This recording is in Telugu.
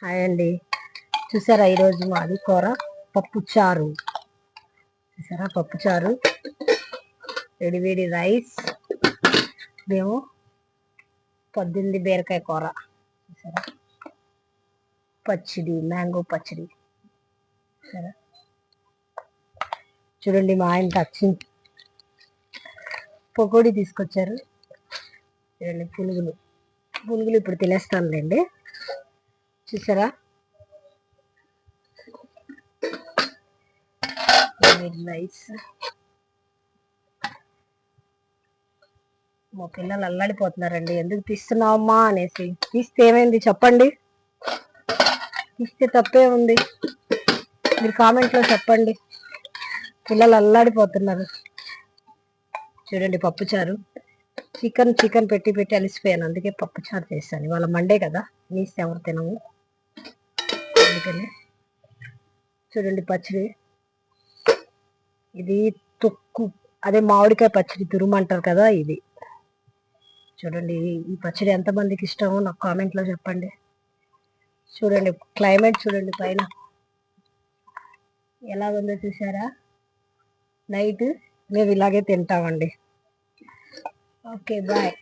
హాయ్ అండి. చూసారా ఈరోజు మాది కూర పప్పుచారు. చూసారా పప్పుచారు, వేడి రైస్, మేము పొద్దుంది బీరకాయ కూర. చూసారా పచ్చడి, మ్యాంగో పచ్చడి. చూసారా చూడండి, మా ఆయన తచ్చి పకోడీ తీసుకొచ్చారు. చూడండి పునుగులు ఇప్పుడు తినేస్తానులేండి. చూసారా రైస్. మా పిల్లలు అల్లాడిపోతున్నారండి, ఎందుకు తీస్తున్నావమ్మా అనేసి. తీస్తే ఏమైంది చెప్పండి, తీస్తే తప్పే ఉంది, మీరు కామెంట్లో చెప్పండి. పిల్లలు అల్లాడిపోతున్నారు. చూడండి పప్పుచారు, చికెన్ పెట్టి అలిసిపోయాను, అందుకే పప్పుచారు చేశాను. ఇవాళ మండే కదా, నీస్తే ఎవరు తినము, అందుకని. చూడండి పచ్చడి, ఇది తొక్కు, అదే మామిడికాయ పచ్చడి తురుమంటారు కదా ఇది. చూడండి ఈ పచ్చడి ఎంతమందికి ఇష్టమో నాకు కామెంట్లో చెప్పండి. చూడండి క్లైమేట్ చూడండి పైన ఎలా ఉందో చూసారా. నైట్ మేము ఇలాగే తింటామండి. Okay bye.